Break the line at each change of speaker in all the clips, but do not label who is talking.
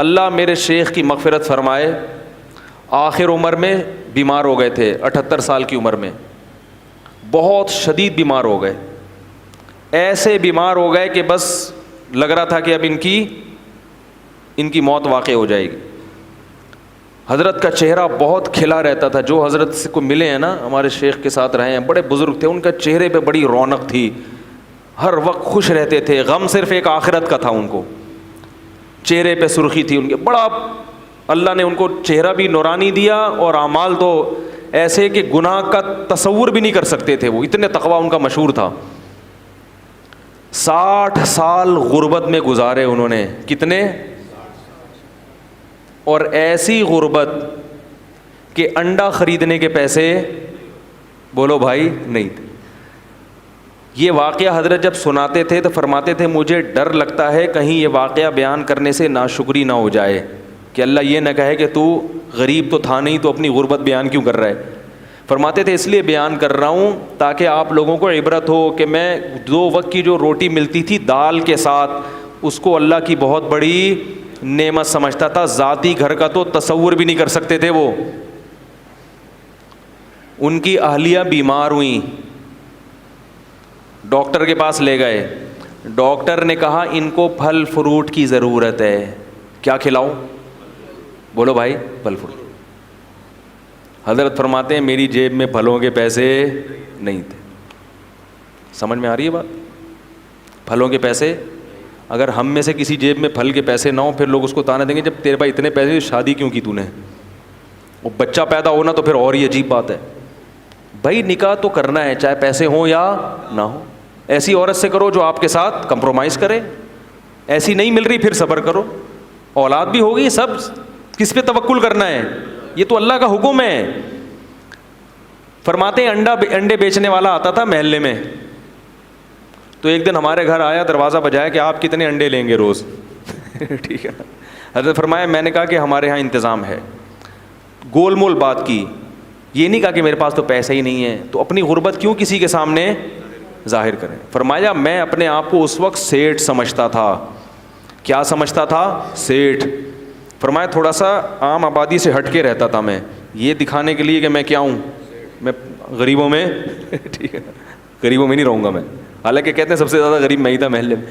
اللہ میرے شیخ کی مغفرت فرمائے، آخر عمر میں بیمار ہو گئے تھے، 78 سال کی عمر میں بہت شدید بیمار ہو گئے، ایسے بیمار ہو گئے کہ بس لگ رہا تھا کہ اب ان کی موت واقع ہو جائے گی۔ حضرت کا چہرہ بہت کھلا رہتا تھا، جو حضرت کو ملے ہیں نا، ہمارے شیخ کے ساتھ رہے ہیں، بڑے بزرگ تھے، ان کا چہرے پہ بڑی رونق تھی، ہر وقت خوش رہتے تھے، غم صرف ایک آخرت کا تھا، ان کو چہرے پہ سرخی تھی ان کے، بڑا اللہ نے ان کو چہرہ بھی نورانی دیا اور اعمال تو ایسے کہ گناہ کا تصور بھی نہیں کر سکتے تھے، وہ اتنے تقویٰ ان کا مشہور تھا۔ 60 سال غربت میں گزارے انہوں نے، کتنے؟ اور ایسی غربت کہ انڈا خریدنے کے پیسے بولو بھائی نہیں تھے۔ یہ واقعہ حضرت جب سناتے تھے تو فرماتے تھے مجھے ڈر لگتا ہے کہیں یہ واقعہ بیان کرنے سے ناشکری نہ ہو جائے، کہ اللہ یہ نہ کہے کہ تو غریب تو تھا نہیں تو اپنی غربت بیان کیوں کر رہا ہے۔ فرماتے تھے اس لیے بیان کر رہا ہوں تاکہ آپ لوگوں کو عبرت ہو کہ میں 2 وقت کی جو روٹی ملتی تھی دال کے ساتھ، اس کو اللہ کی بہت بڑی نعمت سمجھتا تھا، ذاتی گھر کا تو تصور بھی نہیں کر سکتے تھے وہ۔ ان کی اہلیہ بیمار ہوئیں، ڈاکٹر کے پاس لے گئے، ڈاکٹر نے کہا ان کو پھل فروٹ کی ضرورت ہے، کیا کھلاؤں؟ بولو بھائی، پھل فروٹ۔ حضرت فرماتے ہیں میری جیب میں پھلوں کے پیسے نہیں تھے۔ سمجھ میں آ رہی ہے بات؟ پھلوں کے پیسے، اگر ہم میں سے کسی جیب میں پھل کے پیسے نہ ہوں، پھر لوگ اس کو تانا دیں گے جب تیرے پاس اتنے پیسے شادی کیوں کی تو نے؟ وہ بچہ پیدا ہونا تو پھر اور ہی عجیب بات ہے۔ بھائی نکاح تو کرنا ہے چاہے پیسے ہوں یا نہ ہوں، ایسی عورت سے کرو جو آپ کے ساتھ کمپرومائز کرے، ایسی نہیں مل رہی پھر صبر کرو، اولاد بھی ہوگی، سب کس پہ توکل کرنا ہے، یہ تو اللہ کا حکم ہے۔ فرماتے ہیں انڈے بیچنے والا آتا تھا محلے میں، تو ایک دن ہمارے گھر آیا، دروازہ بجایا کہ آپ کتنے انڈے لیں گے روز؟ ٹھیک ہے، حضرت فرمایا میں نے کہا کہ ہمارے ہاں انتظام ہے، گول مول بات کی، یہ نہیں کہا کہ میرے پاس تو پیسہ ہی نہیں ہے، تو اپنی غربت کیوں کسی کے سامنے ظاہر کریں۔ فرمایا میں اپنے آپ کو اس وقت سیٹھ سمجھتا تھا، کیا سمجھتا تھا؟ سیٹھ۔ فرمایا تھوڑا سا عام آبادی سے ہٹ کے رہتا تھا میں، یہ دکھانے کے لیے کہ میں کیا ہوں، میں غریبوں میں ٹھیک ہے، غریبوں میں نہیں رہوں گا میں، حالانکہ کہتے ہیں سب سے زیادہ غریب میں ہی تھا محلے میں۔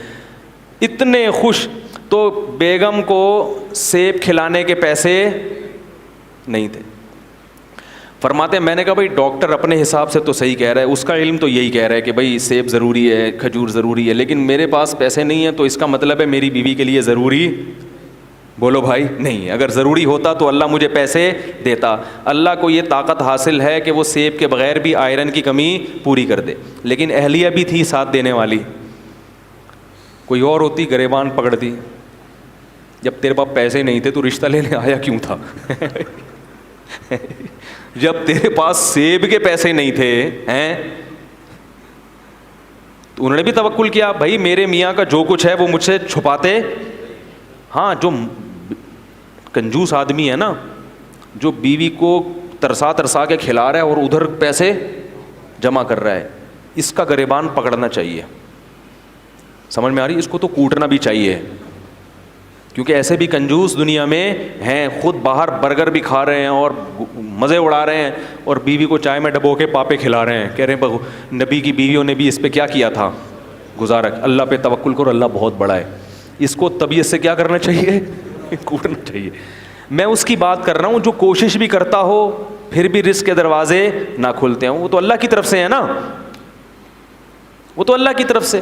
اتنے خوش، تو بیگم کو سیب کھلانے کے پیسے نہیں تھے۔ فرماتے ہیں میں نے کہا بھائی ڈاکٹر اپنے حساب سے تو صحیح کہہ رہا ہے، اس کا علم تو یہی کہہ رہا ہے کہ بھائی سیب ضروری ہے، کھجور ضروری ہے، لیکن میرے پاس پیسے نہیں ہیں، تو اس کا مطلب ہے میری بیوی کے لیے ضروری، بولو بھائی نہیں، اگر ضروری ہوتا تو اللہ مجھے پیسے دیتا۔ اللہ کو یہ طاقت حاصل ہے کہ وہ سیب کے بغیر بھی آئرن کی کمی پوری کر دے، لیکن اہلیہ بھی تھی ساتھ دینے والی، کوئی اور ہوتی گریبان پکڑتی، جب تیرے پاس پیسے نہیں تھے تو رشتہ لینے آیا کیوں تھا؟ جب تیرے پاس سیب کے پیسے نہیں تھے ہیں تو انہوں نے بھی توکل کیا، بھائی میرے میاں کا جو کچھ ہے وہ مجھ سے چھپاتے۔ ہاں جو کنجوس آدمی ہے نا، جو بیوی کو ترسا ترسا کے کھلا رہا ہے اور ادھر پیسے جمع کر رہا ہے، اس کا گریبان پکڑنا چاہیے، سمجھ میں آ رہی؟ اس کو تو کوٹنا بھی چاہیے، کیونکہ ایسے بھی کنجوس دنیا میں ہیں، خود باہر برگر بھی کھا رہے ہیں اور مزے اڑا رہے ہیں، اور بیوی کو چائے میں ڈبو کے پاپے کھلا رہے ہیں، کہہ رہے ہیں نبی کی بیویوں نے بھی اس پہ کیا کیا تھا، گزارا۔ اللہ پہ توکل کرو، اللہ بہت بڑا ہے۔ اس کو طبیعت سے کیا کرنا چاہیے؟ کوٹنا چاہیے۔ میں اس کی بات کر رہا ہوں جو کوشش بھی کرتا ہو پھر بھی رزق کے دروازے نہ کھلتے ہوں، وہ تو اللہ کی طرف سے ہے نا، وہ تو اللہ کی طرف سے۔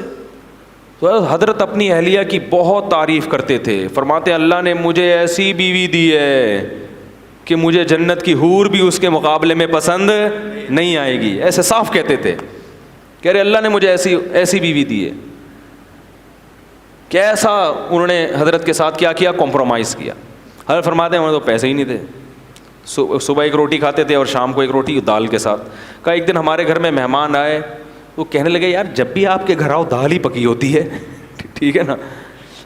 تو حضرت اپنی اہلیہ کی بہت تعریف کرتے تھے، فرماتے اللہ نے مجھے ایسی بیوی دی ہے کہ مجھے جنت کی حور بھی اس کے مقابلے میں پسند نہیں آئے گی، ایسے صاف کہتے تھے، کہہ رہے اللہ نے مجھے ایسی بیوی دی ہے۔ کیسا انہوں نے حضرت کے ساتھ کیا کیا؟ کمپرومائز کیا۔ حضرت فرماتے ہیں انہوں نے تو پیسے ہی نہیں تھے، صبح ایک روٹی کھاتے تھے اور شام کو ایک روٹی دال کے ساتھ۔ کہا ایک دن ہمارے گھر میں مہمان آئے، وہ کہنے لگے یار جب بھی آپ کے گھر آؤ دال ہی پکی ہوتی ہے، ٹھیک ہے نا۔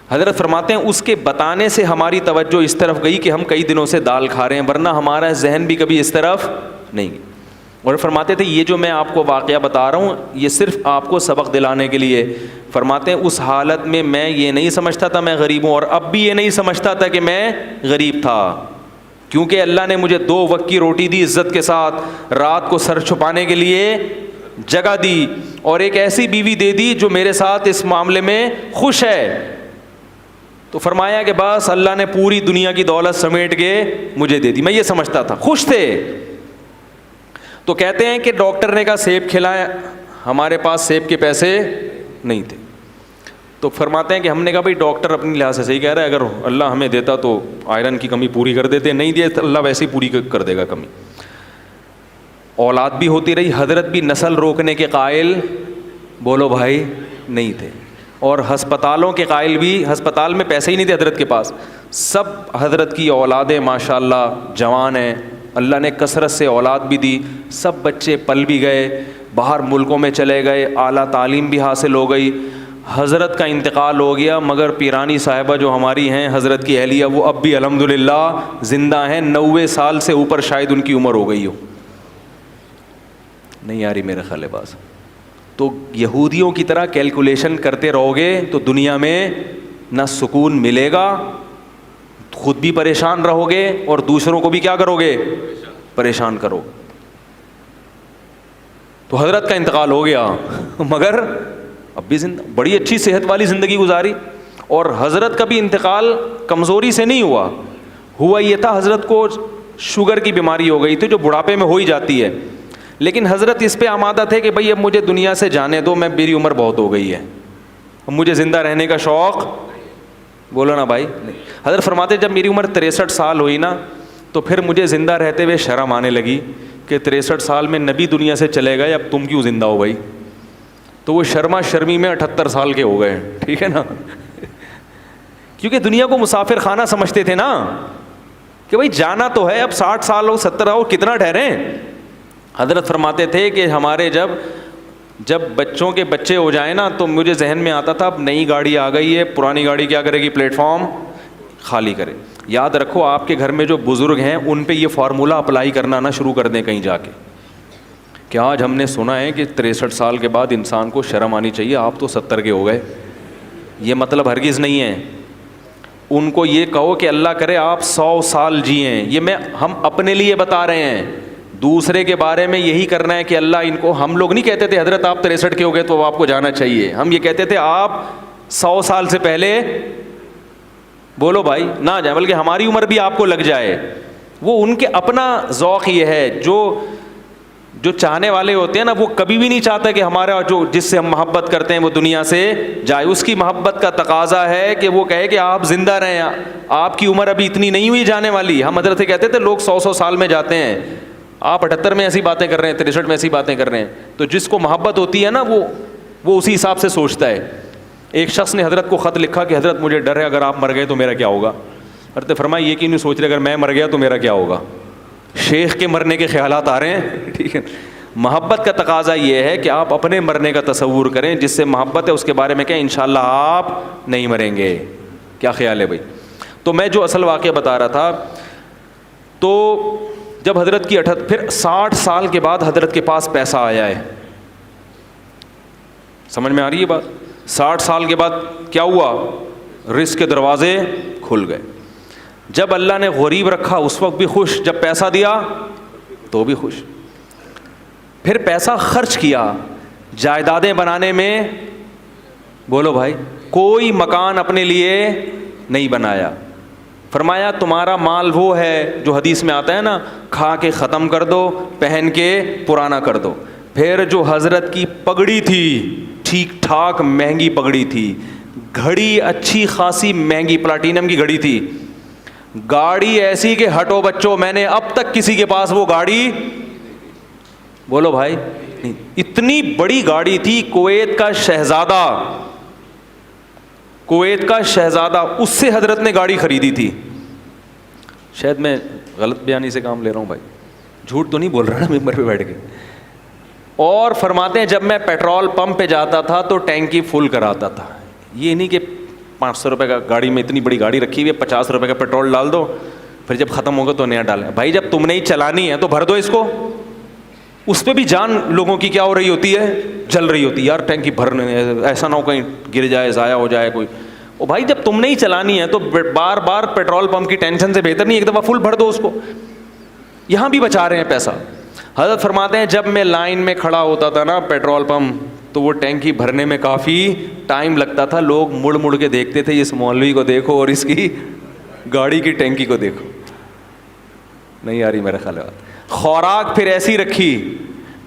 حضرت فرماتے ہیں اس کے بتانے سے ہماری توجہ اس طرف گئی کہ ہم کئی دنوں سے دال کھا رہے ہیں، ورنہ ہمارا ذہن بھی کبھی اس طرف نہیں گیا۔ اور فرماتے تھے یہ جو میں آپ کو واقعہ بتا رہا ہوں یہ صرف آپ کو سبق دلانے کے لیے. فرماتے ہیں اس حالت میں یہ نہیں سمجھتا تھا میں غریب ہوں, اور اب بھی یہ نہیں سمجھتا تھا کہ میں غریب تھا, کیونکہ اللہ نے مجھے 2 وقت کی روٹی دی عزت کے ساتھ, رات کو سر چھپانے کے لیے جگہ دی, اور ایک ایسی بیوی دے دی جو میرے ساتھ اس معاملے میں خوش ہے. تو فرمایا کہ بس اللہ نے پوری دنیا کی دولت سمیٹ کے مجھے دے دی, میں یہ سمجھتا تھا, خوش تھے. تو کہتے ہیں کہ ڈاکٹر نے کہا سیب کھلائیں, ہمارے پاس سیب کے پیسے نہیں تھے. تو فرماتے ہیں کہ ہم نے کہا بھائی ڈاکٹر اپنی لحاظ سے صحیح کہہ رہا ہے, اگر اللہ ہمیں دیتا تو آئرن کی کمی پوری کر دیتے, نہیں دیا تو اللہ ویسے ہی پوری کر دے گا کمی. اولاد بھی ہوتی رہی, حضرت بھی نسل روکنے کے قائل بولو بھائی نہیں تھے, اور ہسپتالوں کے قائل بھی, ہسپتال میں پیسے ہی نہیں تھے حضرت کے پاس. سب حضرت کی اولادیں ماشاء اللہ جوان ہیں, اللہ نے کثرت سے اولاد بھی دی, سب بچے پل بھی گئے, باہر ملکوں میں چلے گئے, اعلیٰ تعلیم بھی حاصل ہو گئی. حضرت کا انتقال ہو گیا, مگر پیرانی صاحبہ جو ہماری ہیں حضرت کی اہلیہ, وہ اب بھی الحمدللہ زندہ ہیں. 90 سال سے اوپر شاید ان کی عمر ہو گئی ہو. نہیں آ رہی میرے خیال باز. تو یہودیوں کی طرح کیلکولیشن کرتے رہو گے تو دنیا میں نہ سکون ملے گا, خود بھی پریشان رہو گے اور دوسروں کو بھی کیا کرو گے, پریشان کرو. تو حضرت کا انتقال ہو گیا مگر اب بھی زندہ, بڑی اچھی صحت والی زندگی گزاری. اور حضرت کا بھی انتقال کمزوری سے نہیں ہوا یہ تھا حضرت کو شوگر کی بیماری ہو گئی تھی جو بڑھاپے میں ہو ہی جاتی ہے, لیکن حضرت اس پہ آمادہ تھے کہ بھائی اب مجھے دنیا سے جانے دو, میں میری عمر بہت ہو گئی ہے, اب مجھے زندہ رہنے کا شوق, بولو نا بھائی. حضرت فرماتے جب میری عمر 63 سال ہوئی نا تو پھر مجھے زندہ رہتے ہوئے شرم آنے لگی کہ 63 سال میں نبی دنیا سے چلے گئے, اب تم کیوں زندہ ہو بھائی. تو وہ شرما شرمی میں 78 سال کے ہو گئے, ٹھیک ہے نا, کیونکہ دنیا کو مسافر خانہ سمجھتے تھے نا کہ بھائی جانا تو ہے, اب 60 سال ہو 70 ہو کتنا ٹھہریں. حضرت فرماتے تھے کہ ہمارے جب بچوں کے بچے ہو جائیں نا تو مجھے ذہن میں آتا تھا اب نئی گاڑی آ گئی ہے, پرانی گاڑی کیا کرے گی, پلیٹ فارم خالی کرے. یاد رکھو آپ کے گھر میں جو بزرگ ہیں ان پہ یہ فارمولہ اپلائی کرنا نہ شروع کر دیں کہیں جا کے کہ آج ہم نے سنا ہے کہ 63 سال کے بعد انسان کو شرم آنی چاہیے, آپ تو 70 کے ہو گئے. یہ مطلب ہرگز نہیں ہے. ان کو یہ کہو کہ اللہ کرے آپ 100 سال جئیں. یہ ہم اپنے لیے بتا رہے ہیں, دوسرے کے بارے میں یہی کرنا ہے کہ اللہ ان کو, ہم لوگ نہیں کہتے تھے حضرت آپ 63 کے ہو گئے تو آپ کو جانا چاہیے, ہم یہ کہتے تھے آپ 100 سال سے پہلے بولو بھائی نہ جائے, بلکہ ہماری عمر بھی آپ کو لگ جائے. وہ ان کے اپنا ذوق یہ ہے, جو چاہنے والے ہوتے ہیں نا وہ کبھی بھی نہیں چاہتا کہ ہمارا جو جس سے ہم محبت کرتے ہیں وہ دنیا سے جائے. اس کی محبت کا تقاضا ہے کہ وہ کہے کہ آپ زندہ رہیں, آپ کی عمر ابھی اتنی نہیں ہوئی جانے والی. ہم حضرت سے کہتے تھے لوگ 100 سال میں جاتے ہیں, آپ 78 میں ایسی باتیں کر رہے ہیں, 63 میں ایسی باتیں کر رہے ہیں. تو جس کو محبت ہوتی ہے نا وہ اسی حساب سے سوچتا ہے. ایک شخص نے حضرت کو خط لکھا کہ حضرت مجھے ڈر ہے اگر آپ مر گئے تو میرا کیا ہوگا. حضرت فرمایا یہ کیوں نہیں سوچ رہے اگر میں مر گیا تو میرا کیا ہوگا. شیخ کے مرنے کے خیالات آ رہے ہیں, ٹھیک ہے. محبت کا تقاضا یہ ہے کہ آپ اپنے مرنے کا تصور کریں, جس سے محبت ہے اس کے بارے میں کہیں انشاءاللہ آپ نہیں مریں گے. کیا خیال ہے بھائی. تو میں جو اصل واقعہ بتا رہا تھا, تو جب حضرت کی پھر 60 سال کے بعد حضرت کے پاس پیسہ آیا ہے. سمجھ میں آ رہی ہے بات. 60 سال کے بعد کیا ہوا, رزق کے دروازے کھل گئے. جب اللہ نے غریب رکھا اس وقت بھی خوش, جب پیسہ دیا تو بھی خوش. پھر پیسہ خرچ کیا جائیدادیں بنانے میں, بولو بھائی, کوئی مکان اپنے لیے نہیں بنایا. فرمایا تمہارا مال وہ ہے جو حدیث میں آتا ہے نا, کھا کے ختم کر دو, پہن کے پرانا کر دو. پھر جو حضرت کی پگڑی تھی, ٹھیک ٹھاک مہنگی پگڑی تھی, گھڑی اچھی خاصی مہنگی پلاٹینم کی گھڑی تھی, گاڑی ایسی کہ ہٹو بچوں, میں نے اب تک کسی کے پاس وہ گاڑی, بولو بھائی, اتنی بڑی گاڑی تھی. کویت کا شہزادہ اس سے حضرت نے گاڑی خریدی تھی. شاید میں غلط بیانی سے کام لے رہا ہوں بھائی, جھوٹ تو نہیں بول رہا نا ممبر پہ بیٹھ کے. اور فرماتے ہیں جب میں پیٹرول پمپ پہ جاتا تھا تو ٹینکی فل کراتا تھا. یہ نہیں کہ 500 روپے کا گاڑی میں اتنی بڑی گاڑی رکھی ہوئی ہے, 50 روپے کا پیٹرول ڈال دو, پھر جب ختم ہوگا تو نیا ڈالیں. بھائی جب تم نے ہی چلانی ہے تو بھر دو اس کو. اس پہ بھی جان لوگوں کی کیا ہو رہی ہوتی ہے, جل رہی ہوتی ہے. یار ٹینکی بھرنے, ایسا نہ ہو کہیں گر جائے, ضائع ہو جائے کوئی. او بھائی جب تم نے ہی چلانی ہے تو بار بار پیٹرول پمپ کی ٹینشن سے بہتر نہیں ایک دفعہ فل بھر دو اس کو. یہاں بھی بچا رہے ہیں پیسہ. حضرت فرماتے ہیں جب میں لائن میں کھڑا ہوتا تھا نا پیٹرول پمپ, تو وہ ٹینکی بھرنے میں کافی ٹائم لگتا تھا. لوگ مڑ مڑ کے دیکھتے تھے, اس مولوی کو دیکھو اور اس کی گاڑی کی ٹینکی کو دیکھو. نہیں آ رہی میرا خیال ہے. خوراک پھر ایسی رکھی,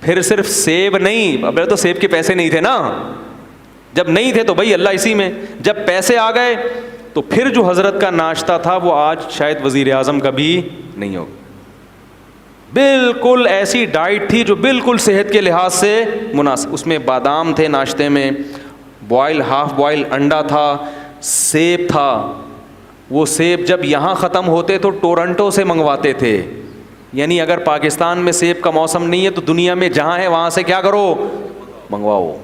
پھر صرف سیب نہیں, اب تو سیب کے پیسے نہیں تھے نا, جب نہیں تھے تو بھائی اللہ اسی میں, جب پیسے آ گئے تو پھر جو حضرت کا ناشتہ تھا وہ آج شاید وزیر اعظم کا بھی نہیں ہوگا. بالکل ایسی ڈائٹ تھی جو بالکل صحت کے لحاظ سے مناسب. اس میں بادام تھے ناشتے میں, بوائل ہاف بوائل انڈا تھا, سیب تھا. وہ سیب جب یہاں ختم ہوتے تو ٹورنٹو سے منگواتے تھے. یعنی اگر پاکستان میں سیب کا موسم نہیں ہے تو دنیا میں جہاں ہے وہاں سے کیا کرو, منگواؤ,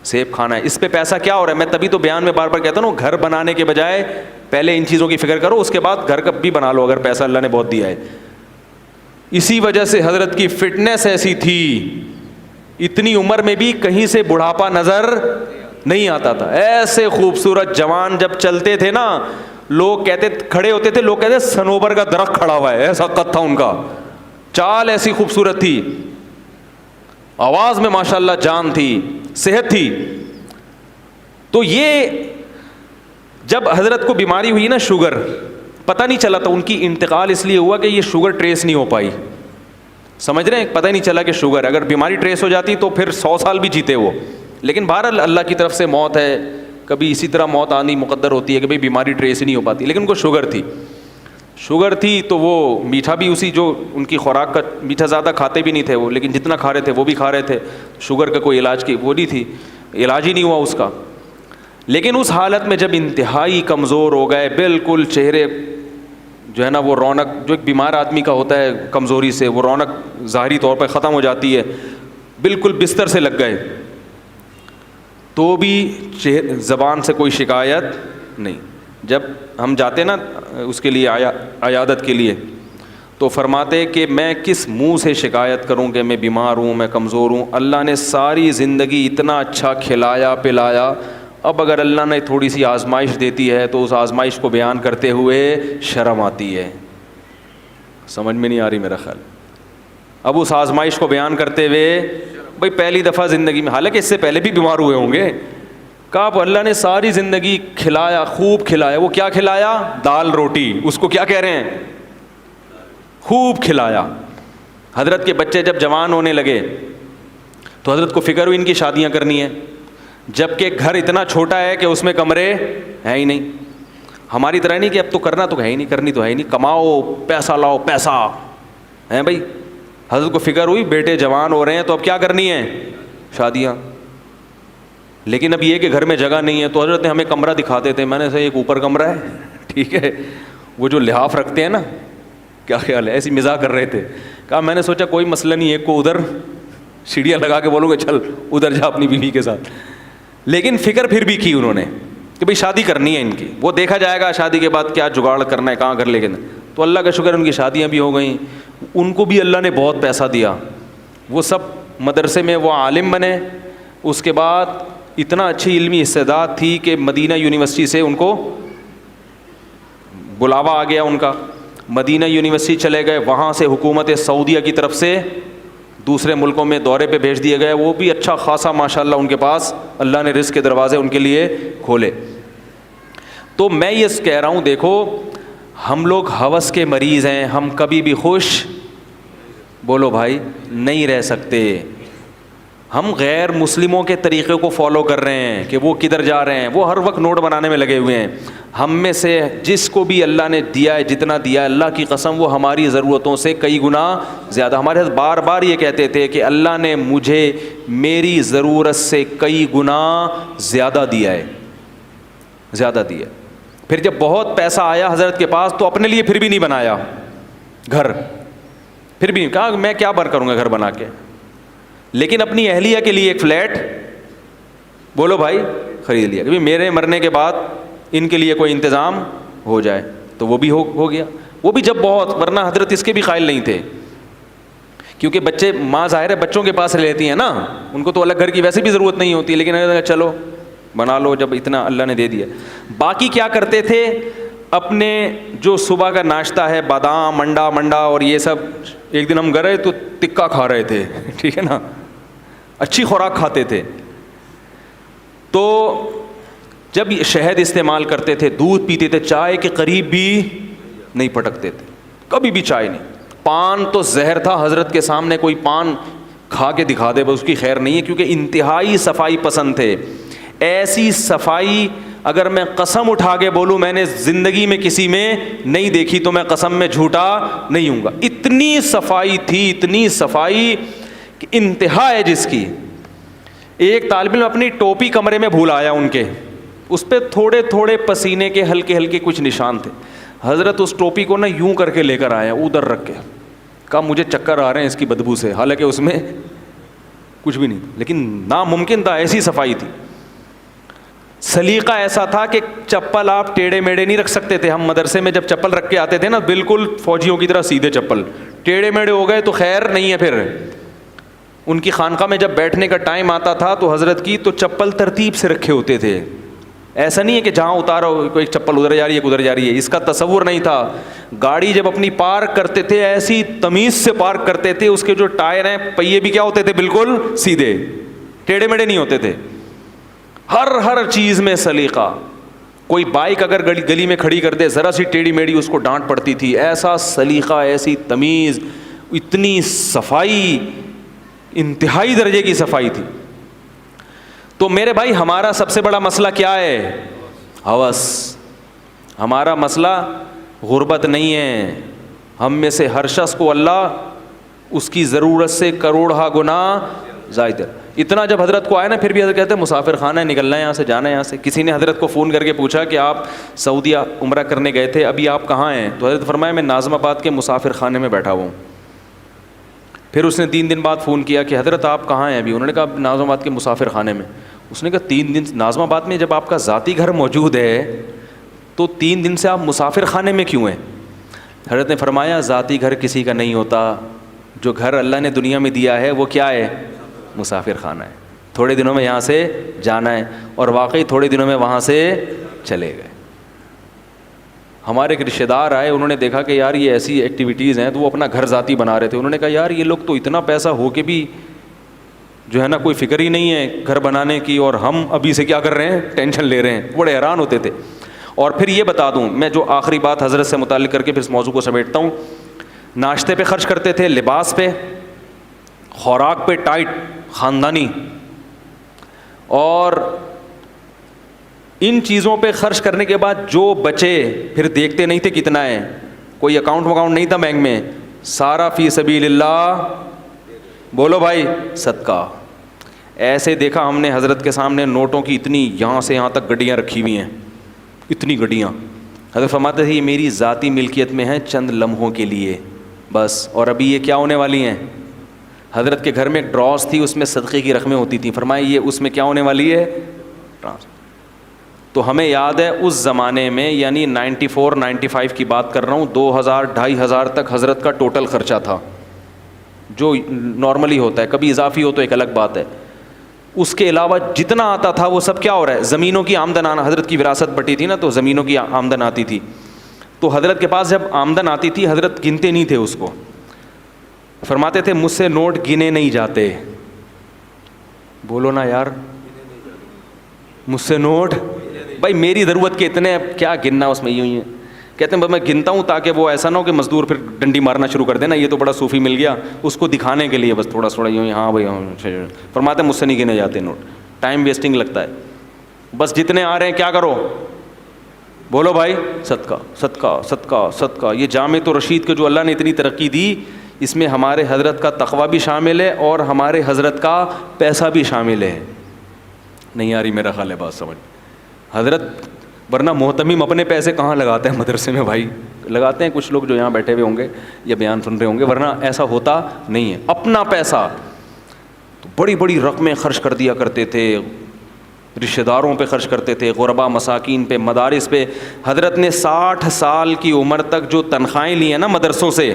سیب کھانا ہے. اس پہ پیسہ کیا ہو رہا ہے, میں تبھی تو بیان میں بار بار کہتا ہوں گھر بنانے کے بجائے پہلے ان چیزوں کی فکر کرو, اس کے بعد گھر کا بھی بنا لو اگر پیسہ اللہ نے بہت دیا ہے. اسی وجہ سے حضرت کی فٹنس ایسی تھی, اتنی عمر میں بھی کہیں سے بڑھاپا نظر نہیں آتا تھا. ایسے خوبصورت جوان جب چلتے تھے نا, لوگ کہتے کھڑے ہوتے تھے, لوگ کہتے سنوبر کا درخت کھڑا ہوا ہے, ایسا قد تھا ان کا. چال ایسی خوبصورت تھی, آواز میں ماشاءاللہ جان تھی, صحت تھی. تو یہ جب حضرت کو بیماری ہوئی نا شوگر, پتہ نہیں چلا تھا. ان کی انتقال اس لیے ہوا کہ یہ شوگر ٹریس نہیں ہو پائی. سمجھ رہے ہیں, پتہ ہی نہیں چلا کہ شوگر, اگر بیماری ٹریس ہو جاتی تو پھر 100 سال بھی جیتے وہ. لیکن بہرحال اللہ کی طرف سے موت ہے, کبھی اسی طرح موت آنی مقدر ہوتی ہے کہ بھئی بیماری ٹریس ہی نہیں ہو پاتی. لیکن ان کو شوگر تھی. شوگر تھی تو وہ میٹھا بھی اسی, جو ان کی خوراک کا میٹھا زیادہ کھاتے بھی نہیں تھے وہ, لیکن جتنا کھا رہے تھے وہ بھی کھا رہے تھے. شوگر کا کوئی علاج کی وہ نہیں تھی, علاج ہی نہیں ہوا اس کا. لیکن اس حالت میں جب انتہائی کمزور ہو گئے, بالکل چہرے جو ہے نا وہ رونق جو ایک بیمار آدمی کا ہوتا ہے کمزوری سے, وہ رونق ظاہری طور پہ ختم ہو جاتی ہے, بالکل بستر سے لگ گئے. تو بھی زبان سے کوئی شکایت نہیں. جب ہم جاتے نا اس کے لیے عیادت کے لیے, تو فرماتے کہ میں کس منہ سے شکایت کروں کہ میں بیمار ہوں, میں کمزور ہوں. اللہ نے ساری زندگی اتنا اچھا کھلایا پلایا, اب اگر اللہ نے تھوڑی سی آزمائش دیتی ہے تو اس آزمائش کو بیان کرتے ہوئے شرم آتی ہے. سمجھ میں نہیں آ رہی میرا خیال. اب اس آزمائش کو بیان کرتے ہوئے, بھائی پہلی دفعہ زندگی میں, حالانکہ اس سے پہلے بھی بیمار ہوئے ہوں گے, کہا اللہ نے ساری زندگی کھلایا, خوب کھلایا. وہ کیا کھلایا, دال روٹی, اس کو کیا کہہ رہے ہیں, خوب کھلایا. حضرت کے بچے جب جوان ہونے لگے تو حضرت کو فکر ہوئی ان کی شادیاں کرنی ہے, جبکہ گھر اتنا چھوٹا ہے کہ اس میں کمرے ہیں ہی نہیں. ہماری طرح نہیں کہ اب تو کرنا تو ہے ہی نہیں, کرنی تو ہے ہی نہیں, کماؤ پیسہ لاؤ پیسہ ہے بھائی. حضرت کو فکر ہوئی بیٹے جوان ہو رہے ہیں تو اب کیا کرنی ہے, شادیاں. لیکن اب یہ کہ گھر میں جگہ نہیں ہے, تو حضرت نے ہمیں کمرہ دکھاتے تھے. میں نے ایک اوپر کمرہ ہے, ٹھیک ہے, وہ جو لحاف رکھتے ہیں نا, کیا خیال ہے, ایسی مزاح کر رہے تھے. کہا میں نے سوچا کوئی مسئلہ نہیں, ایک کو ادھر سیڑھیاں لگا کے بولوں گے چل ادھر جا اپنی بیوی کے ساتھ. لیکن فکر پھر بھی کی انہوں نے کہ بھئی شادی کرنی ہے ان کی, وہ دیکھا جائے گا شادی کے بعد کیا جگاڑ کرنا ہے, کہاں کر لے کے. تو اللہ کا شکر ان کی شادیاں بھی ہو گئیں. ان کو بھی اللہ نے بہت پیسہ دیا, وہ سب مدرسے میں وہ عالم بنے. اس کے بعد اتنا اچھی علمی استعداد تھی کہ مدینہ یونیورسٹی سے ان کو بلاوا آ گیا ان کا, مدینہ یونیورسٹی چلے گئے. وہاں سے حکومت سعودیہ کی طرف سے دوسرے ملکوں میں دورے پہ بھیج دیے گئے. وہ بھی اچھا خاصا ماشاءاللہ ان کے پاس اللہ نے رزق کے دروازے ان کے لیے کھولے. تو میں یہ کہہ رہا ہوں, دیکھو ہم لوگ ہوس کے مریض ہیں, ہم کبھی بھی خوش بولو بھائی نہیں رہ سکتے. ہم غیر مسلموں کے طریقے کو فالو کر رہے ہیں کہ وہ کدھر جا رہے ہیں, وہ ہر وقت نوٹ بنانے میں لگے ہوئے ہیں. ہم میں سے جس کو بھی اللہ نے دیا ہے, جتنا دیا ہے, اللہ کی قسم وہ ہماری ضرورتوں سے کئی گنا زیادہ. ہمارے حضرت بار بار یہ کہتے تھے کہ اللہ نے مجھے میری ضرورت سے کئی گنا زیادہ دیا ہے, زیادہ دیا. پھر جب بہت پیسہ آیا حضرت کے پاس تو اپنے لیے پھر بھی نہیں بنایا گھر, پھر بھی نہیں, کہا میں کیا بر کروں گا گھر بنا کے, لیکن اپنی اہلیہ کے لیے ایک فلیٹ بولو بھائی خرید لیا کہ میرے مرنے کے بعد ان کے لیے کوئی انتظام ہو جائے. تو وہ بھی ہو گیا. وہ بھی جب بہت, ورنہ حضرت اس کے بھی قائل نہیں تھے کیونکہ بچے ماں ظاہر ہے بچوں کے پاس لیتی ہیں نا, ان کو تو الگ گھر کی ویسے بھی ضرورت نہیں ہوتی, لیکن چلو بنا لو جب اتنا اللہ نے دے دیا. باقی کیا کرتے تھے, اپنے جو صبح کا ناشتہ ہے بادام منڈا اور یہ سب, ایک دن ہم گئے تو تکا کھا رہے تھے, ٹھیک ہے نا, اچھی خوراک کھاتے تھے. تو جب شہد استعمال کرتے تھے, دودھ پیتے تھے, چائے کے قریب بھی نہیں پٹکتے تھے, کبھی بھی چائے نہیں. پان تو زہر تھا, حضرت کے سامنے کوئی پان کھا کے دکھا دے بس اس کی خیر نہیں ہے, کیونکہ انتہائی صفائی پسند تھے. ایسی صفائی اگر میں قسم اٹھا کے بولوں میں نے زندگی میں کسی میں نہیں دیکھی تو میں قسم میں جھوٹا نہیں ہوں گا. اتنی صفائی تھی, اتنی صفائی کہ انتہا ہے جس کی. ایک طالب علم اپنی ٹوپی کمرے میں بھول آیا ان کے, اس پہ تھوڑے تھوڑے پسینے کے ہلکے ہلکے کچھ نشان تھے. حضرت اس ٹوپی کو نا یوں کر کے لے کر آیا, ادھر رکھ کے, کہا مجھے چکر آ رہے ہیں اس کی بدبو سے, حالانکہ اس میں کچھ بھی نہیں, لیکن ناممکن تھا, ایسی صفائی تھی. سلیقہ ایسا تھا کہ چپل آپ ٹیڑھے میڑے نہیں رکھ سکتے تھے. ہم مدرسے میں جب چپل رکھ کے آتے تھے نا, بالکل فوجیوں کی طرح سیدھے چپل, ٹیڑھے میڑے ہو گئے تو خیر نہیں ہے. پھر ان کی خانقاہ میں جب بیٹھنے کا ٹائم آتا تھا تو حضرت کی تو چپل ترتیب سے رکھے ہوتے تھے. ایسا نہیں ہے کہ جہاں اتارو کوئی چپل ادھر جا رہی ہے ادھر جا رہی ہے, اس کا تصور نہیں تھا. گاڑی جب اپنی پارک کرتے تھے ایسی تمیز سے پارک کرتے تھے, اس کے جو ٹائر ہیں پہیے بھی کیا ہوتے تھے, بالکل سیدھے, ٹیڑھے میڑے نہیں ہوتے تھے. ہر چیز میں سلیقہ. کوئی بائک اگر گلی میں کھڑی کر دے ذرا سی ٹیڑھی میڑھی اس کو ڈانٹ پڑتی تھی. ایسا سلیقہ, ایسی تمیز, اتنی صفائی, انتہائی درجے کی صفائی تھی. تو میرے بھائی ہمارا سب سے بڑا مسئلہ کیا ہے, ہوس. ہمارا مسئلہ غربت نہیں ہے. ہم میں سے ہر شخص کو اللہ اس کی ضرورت سے کروڑہ گنا زائد ہے. اتنا جب حضرت کو آیا نا, پھر بھی حضرت کہتے ہیں مسافر خانہ ہے, نکلنا ہے یہاں سے, جانا ہے یہاں سے. کسی نے حضرت کو فون کر کے پوچھا کہ آپ سعودیہ عمرہ کرنے گئے تھے, ابھی آپ کہاں ہیں؟ تو حضرت فرمایا میں ناظم آباد کے مسافر خانے میں بیٹھا ہوا ہوں. پھر اس نے 3 دن بعد فون کیا کہ حضرت آپ کہاں ہیں ابھی؟ انہوں نے کہا ناظم آباد کے مسافر خانے میں. اس نے کہا 3 دن ناظم آباد میں جب آپ کا ذاتی گھر موجود ہے تو 3 دن سے آپ مسافر خانے میں کیوں ہیں؟ حضرت نے فرمایا ذاتی گھر کسی کا نہیں ہوتا, جو گھر اللہ نے دنیا میں دیا ہے وہ کیا ہے؟ مسافر خانہ ہے. تھوڑے دنوں میں یہاں سے جانا ہے, اور واقعی تھوڑے دنوں میں وہاں سے چلے گئے. ہمارے ایک رشتہ دار آئے, انہوں نے دیکھا کہ یار یہ ایسی ایکٹیویٹیز ہیں, تو وہ اپنا گھر ذاتی بنا رہے تھے. انہوں نے کہا یار یہ لوگ تو اتنا پیسہ ہو کے بھی جو ہے نا کوئی فکر ہی نہیں ہے گھر بنانے کی, اور ہم ابھی سے کیا کر رہے ہیں, ٹینشن لے رہے ہیں. بڑے حیران ہوتے تھے. اور پھر یہ بتا دوں میں, جو آخری بات حضرت سے متعلق کر کے پھر اس موضوع کو سمیٹتا ہوں. ناشتے پہ خرچ کرتے تھے, لباس پہ, خوراک پہ ٹائٹ خاندانی, اور ان چیزوں پہ خرچ کرنے کے بعد جو بچے پھر دیکھتے نہیں تھے کتنا ہے, کوئی اکاؤنٹ نہیں تھا بینک میں, سارا فی سبیل اللہ, بولو بھائی صدقہ. ایسے دیکھا ہم نے حضرت کے سامنے نوٹوں کی اتنی یہاں سے یہاں تک گڈیاں رکھی ہوئی ہیں, اتنی گڈیاں. حضرت فرماتے تھے یہ میری ذاتی ملکیت میں ہیں چند لمحوں کے لیے بس, اور ابھی یہ کیا ہونے والی ہیں. حضرت کے گھر میں ایک ڈراز تھی, اس میں صدقے کی رقمیں ہوتی تھیں. فرمایا یہ اس میں کیا ہونے والی ہے, ٹرانس. تو ہمیں یاد ہے اس زمانے میں, یعنی 94-95 کی بات کر رہا ہوں, 2000-2500 تک حضرت کا ٹوٹل خرچہ تھا, جو نارملی ہوتا ہے. کبھی اضافی ہو تو ایک الگ بات ہے. اس کے علاوہ جتنا آتا تھا وہ سب کیا ہو رہا ہے, زمینوں کی آمدن آنا. حضرت کی وراثت بٹی تھی نا, تو زمینوں کی آمدن آتی تھی. تو حضرت کے پاس جب آمدن آتی تھی, حضرت گنتے نہیں تھے اس کو. فرماتے تھے مجھ سے نوٹ گنے نہیں جاتے. بولو نا یار, مجھ سے نوٹ, بھائی میری ضرورت کے اتنے, کیا گننا اس میں. یوں ہی کہتے ہیں میں گنتا ہوں تاکہ وہ ایسا نہ ہو کہ مزدور پھر ڈنڈی مارنا شروع کر دینا, یہ تو بڑا صوفی مل گیا, اس کو دکھانے کے لیے بس تھوڑا تھوڑا یوں ہی. ہاں بھائی, فرماتے ہیں مجھ سے نہیں گنے جاتے نوٹ, ٹائم ویسٹنگ لگتا ہے. بس جتنے آ رہے ہیں کیا کرو, بولو بھائی صدقہ صدقہ صدقہ صدقہ. یہ جامع و رشید کو جو اللہ نے اتنی ترقی دی, اس میں ہمارے حضرت کا تقویٰ بھی شامل ہے اور ہمارے حضرت کا پیسہ بھی شامل ہے. نہیں آ رہی میرا خیال ہے بات سمجھ. حضرت ورنہ محتمم اپنے پیسے کہاں لگاتے ہیں مدرسے میں بھائی, لگاتے ہیں کچھ لوگ جو یہاں بیٹھے ہوئے ہوں گے یا بیان سن رہے ہوں گے, ورنہ ایسا ہوتا نہیں ہے. اپنا پیسہ تو بڑی بڑی رقمیں خرچ کر دیا کرتے تھے, رشتہ داروں پہ خرچ کرتے تھے, غربا مساکین پہ, مدارس پہ. حضرت نے 60 سال کی عمر تک جو تنخواہیں لی ہیں نا مدرسوں سے,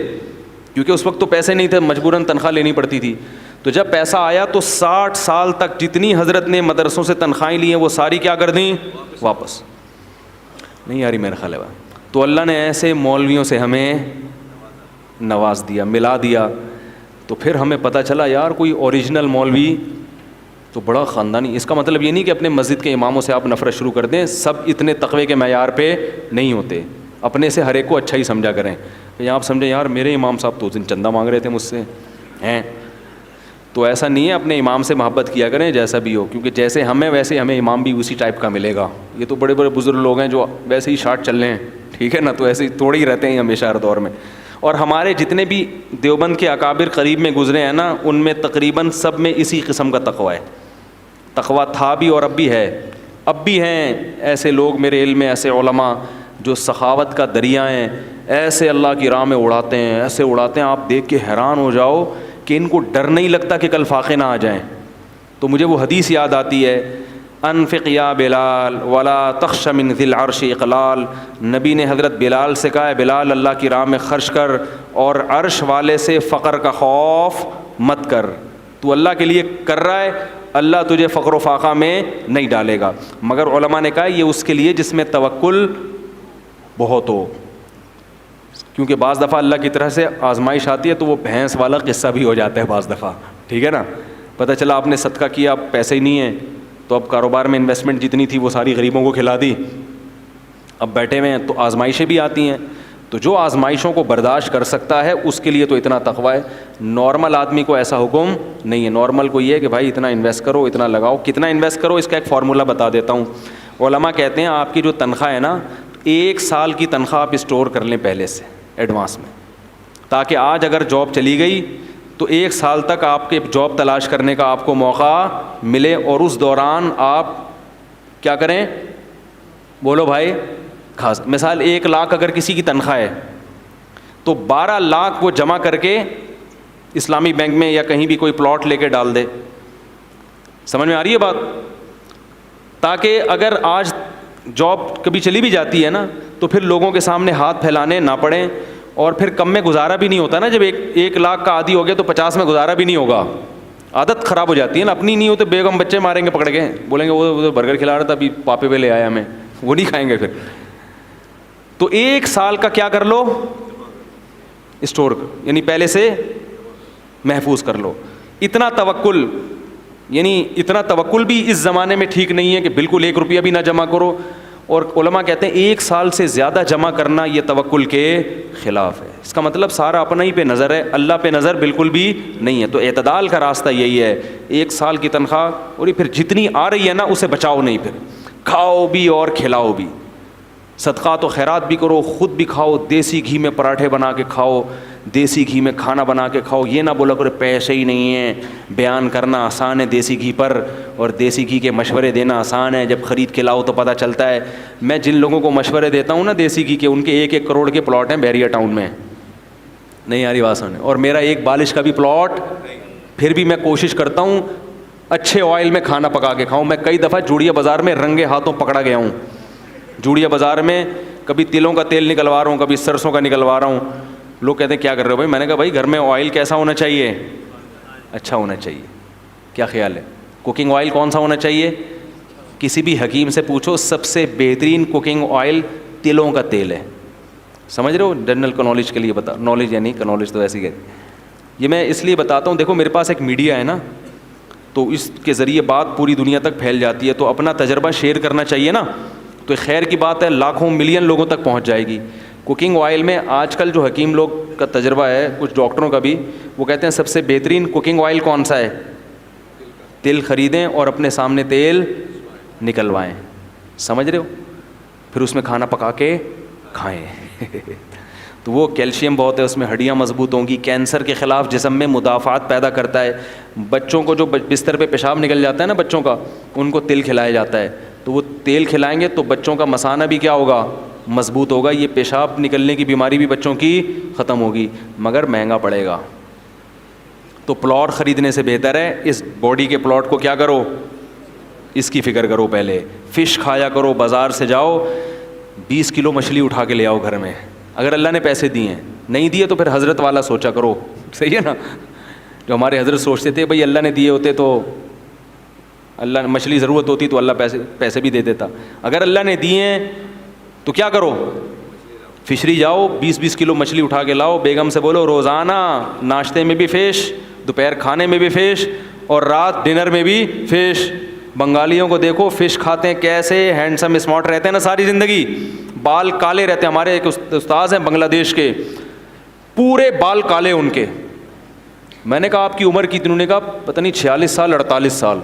کیونکہ اس وقت تو پیسے نہیں تھے, مجبوراً تنخواہ لینی پڑتی تھی. تو جب پیسہ آیا تو 60 سال تک جتنی حضرت نے مدرسوں سے تنخواہیں لی ہیں وہ ساری کیا کر دیں, واپس. نہیں آ رہی میرا خیال ہے. تو اللہ نے ایسے مولویوں سے ہمیں نواز دیا, ملا دیا. تو پھر ہمیں پتہ چلا یار کوئی اوریجنل مولوی تو بڑا خاندانی. اس کا مطلب یہ نہیں کہ اپنے مسجد کے اماموں سے آپ نفرت شروع کر دیں, سب اتنے تقوی کے معیار پہ نہیں ہوتے. اپنے سے ہر ایک کو اچھا ہی سمجھا کریں. کہ آپ سمجھیں یار میرے امام صاحب تو اس دن چندہ مانگ رہے تھے مجھ سے ہیں, تو ایسا نہیں ہے. اپنے امام سے محبت کیا کریں جیسا بھی ہو, کیونکہ جیسے ہمیں ویسے ہمیں امام بھی اسی ٹائپ کا ملے گا. یہ تو بڑے بڑے بزرگ لوگ ہیں جو ویسے ہی شارٹ چل رہے ہیں, ٹھیک ہے نا, تو ایسے ہی توڑے ہی رہتے ہیں ہمیشہ ہر دور میں. اور ہمارے جتنے بھی دیوبند کے اکابر قریب میں گزرے ہیں نا, ان میں تقریباً سب میں اسی قسم کا تقویٰ ہے. تقویٰ تھا بھی اور اب بھی ہے. اب بھی ہیں ایسے لوگ میرے علم میں, ایسے علماء جو سخاوت کا دریا ہیں, ایسے اللہ کی راہ میں اڑاتے ہیں, ایسے اڑاتے ہیں آپ دیکھ کے حیران ہو جاؤ کہ ان کو ڈر نہیں لگتا کہ کل فاقے نہ آ جائیں. تو مجھے وہ حدیث یاد آتی ہے, انفق یا بلال ولا تخش من ذی العرش اقلال. نبی نے حضرت بلال سے کہا ہے بلال اللہ کی راہ میں خرچ کر اور عرش والے سے فقر کا خوف مت کر. تو اللہ کے لیے کر رہا ہے, اللہ تجھے فقر و فاقہ میں نہیں ڈالے گا. مگر علماء نے کہا یہ اس کے لیے جس میں توکل بہت ہو, کیونکہ بعض دفعہ اللہ کی طرح سے آزمائش آتی ہے تو وہ بھینس والا قصہ بھی ہو جاتا ہے بعض دفعہ, ٹھیک ہے نا. پتہ چلا آپ نے صدقہ کیا, اب پیسے ہی نہیں ہیں, تو اب کاروبار میں انویسٹمنٹ جتنی تھی وہ ساری غریبوں کو کھلا دی, اب بیٹھے ہوئے ہیں. تو آزمائشیں بھی آتی ہیں. تو جو آزمائشوں کو برداشت کر سکتا ہے اس کے لیے تو اتنا تقویٰ ہے. نارمل آدمی کو ایسا حکم نہیں ہے. نارمل کو یہ ہے کہ بھائی اتنا انویسٹ کرو, اتنا لگاؤ. کتنا انویسٹ کرو اس کا ایک فارمولہ بتا دیتا ہوں. علماء کہتے ہیں آپ کی جو تنخواہ ہے نا, 1 سال کی تنخواہ آپ اسٹور کر لیں پہلے سے ایڈوانس میں, تاکہ آج اگر جاب چلی گئی تو 1 سال تک آپ کے جاب تلاش کرنے کا آپ کو موقع ملے, اور اس دوران آپ کیا کریں, بولو بھائی. خاص مثال 1 لاکھ اگر کسی کی تنخواہ ہے تو 12 لاکھ وہ جمع کر کے اسلامی بینک میں یا کہیں بھی کوئی پلاٹ لے کے ڈال دے. سمجھ میں آ رہی ہے بات؟ تاکہ اگر آج جاب کبھی چلی بھی جاتی ہے نا تو پھر لوگوں کے سامنے ہاتھ پھیلانے نہ پڑیں, اور پھر کم میں گزارا بھی نہیں ہوتا نا. جب 1 لاکھ کا عادی ہو گیا تو 50 میں گزارا بھی نہیں ہوگا, عادت خراب ہو جاتی ہے نا. اپنی نہیں ہو تو بیگم بچے ماریں گے پکڑ کے, بولیں گے وہ برگر کھلا رہا تھا ابھی پاپے پہ لے آیا ہمیں, وہ نہیں کھائیں گے پھر. تو 1 سال کا کیا کر لو, اسٹور, یعنی پہلے سے محفوظ کر لو. اتنا توکل, یعنی اتنا توکل بھی اس زمانے میں ٹھیک نہیں ہے کہ بالکل 1 روپیہ بھی نہ جمع کرو. اور علماء کہتے ہیں 1 سال سے زیادہ جمع کرنا یہ توکل کے خلاف ہے. اس کا مطلب سارا اپنا ہی پہ نظر ہے, اللہ پہ نظر بالکل بھی نہیں ہے. تو اعتدال کا راستہ یہی ہے, 1 سال کی تنخواہ, اور پھر جتنی آ رہی ہے نا اسے بچاؤ نہیں, پھر کھاؤ بھی اور کھلاؤ بھی. صدقات و خیرات بھی کرو, خود بھی کھاؤ, دیسی گھی میں پراٹھے بنا کے کھاؤ, دیسی گھی میں کھانا بنا کے کھاؤ. یہ نہ بولا کرو پیسے ہی نہیں ہیں. بیان کرنا آسان ہے دیسی گھی پر, اور دیسی گھی کے مشورے دینا آسان ہے, جب خرید کے لاؤ تو پتہ چلتا ہے. میں جن لوگوں کو مشورے دیتا ہوں نا دیسی گھی کے, ان کے 1-1 کروڑ کے پلاٹ ہیں بیریا ٹاؤن میں. نہیں آ رہی بات سمجھ؟ اور میرا 1 بالش کا بھی پلاٹ. پھر بھی میں کوشش کرتا ہوں اچھے آئل میں کھانا پکا کے کھاؤں. میں کئی دفعہ جوڑیا بازار میں رنگے ہاتھوں پکڑا گیا ہوں. جوڑیا بازار میں کبھی تلوں کا تیل نکلوا رہا ہوں, کبھی سرسوں کا نکلوا رہا ہوں. لوگ کہتے ہیں کیا کر رہے ہو بھائی؟ میں نے کہا بھائی گھر میں آئل کیسا ہونا چاہیے؟ اچھا ہونا چاہیے. کیا خیال ہے کوکنگ آئل کون سا ہونا چاہیے؟ کسی بھی حکیم سے پوچھو, سب سے بہترین کوکنگ آئل تلوں کا تیل ہے. سمجھ رہے ہو؟ جنرل کا نالج کے لیے بتا, نالج یعنی کا نالج تو ایسی ہے. یہ میں اس لیے بتاتا ہوں, دیکھو میرے پاس ایک میڈیا ہے نا, تو اس کے ذریعے بات پوری دنیا تک پھیل جاتی ہے, تو اپنا تجربہ شیئر کرنا چاہیے نا. تو خیر کی بات ہے, لاکھوں ملین لوگوں تک پہنچ جائے گی. کوکنگ آئل میں آج کل جو حکیم لوگ کا تجربہ ہے, کچھ ڈاکٹروں کا بھی, وہ کہتے ہیں سب سے بہترین کوکنگ آئل کون سا ہے؟ تل خریدیں اور اپنے سامنے تیل نکلوائیں. سمجھ رہے ہو؟ پھر اس میں کھانا پکا کے کھائیں. تو وہ کیلشیم بہت ہے اس میں, ہڈیاں مضبوط ہوں گی, کینسر کے خلاف جسم میں مدافعات پیدا کرتا ہے. بچوں کو جو بستر پہ پیشاب نکل جاتا ہے نا بچوں کا, ان کو تل کھلایا جاتا ہے. تو وہ تیل کھلائیں گے تو بچوں کا مثانہ بھی کیا ہوگا؟ مضبوط ہوگا. یہ پیشاب نکلنے کی بیماری بھی بچوں کی ختم ہوگی, مگر مہنگا پڑے گا. تو پلاٹ خریدنے سے بہتر ہے اس باڈی کے پلاٹ کو کیا کرو, اس کی فکر کرو. پہلے فش کھایا کرو, بازار سے جاؤ 20 کلو مچھلی اٹھا کے لے آؤ گھر میں, اگر اللہ نے پیسے دیے ہیں. نہیں دیے تو پھر حضرت والا سوچا کرو, صحیح ہے نا. جو ہمارے حضرت سوچتے تھے بھائی اللہ نے دیے ہوتے تو اللہ, مچھلی ضرورت ہوتی تو اللہ پیسے بھی دے دیتا. اگر اللہ نے دیے ہیں تو کیا کرو, فشری جاؤ, 20 کلو مچھلی اٹھا کے لاؤ, بیگم سے بولو روزانہ ناشتے میں بھی فش, دوپہر کھانے میں بھی فش, اور رات ڈنر میں بھی فش. بنگالیوں کو دیکھو فش کھاتے ہیں کیسے ہینڈسم اسمارٹ رہتے ہیں نا ساری زندگی, بال کالے رہتے ہیں. ہمارے ایک استاذ ہیں بنگلہ دیش کے, پورے بال کالے ان کے. میں نے کہا آپ کی عمر کتنی؟ انہوں نے کہا پتہ نہیں 46 سال 48 سال.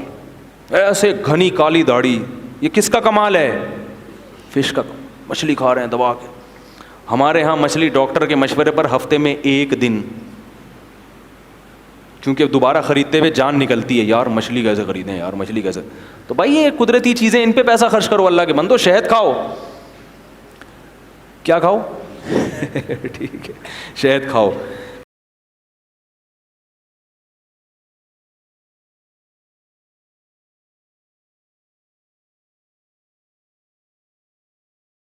ایسے گھنی کالی داڑھی. یہ کس کا کمال ہے؟ فش کا. مچھلی کھا رہے ہیں دبا کے. ہمارے ہاں مچھلی ڈاکٹر کے مشورے پر ہفتے میں 1 دن, کیونکہ دوبارہ خریدتے ہوئے جان نکلتی ہے, یار مچھلی کیسے خریدیں, یار مچھلی کیسے. تو بھائی یہ قدرتی چیزیں, ان پہ پیسہ خرچ کرو اللہ کے بندو. شہد کھاؤ, کیا کھاؤ ٹھیک ہے شہد کھاؤ.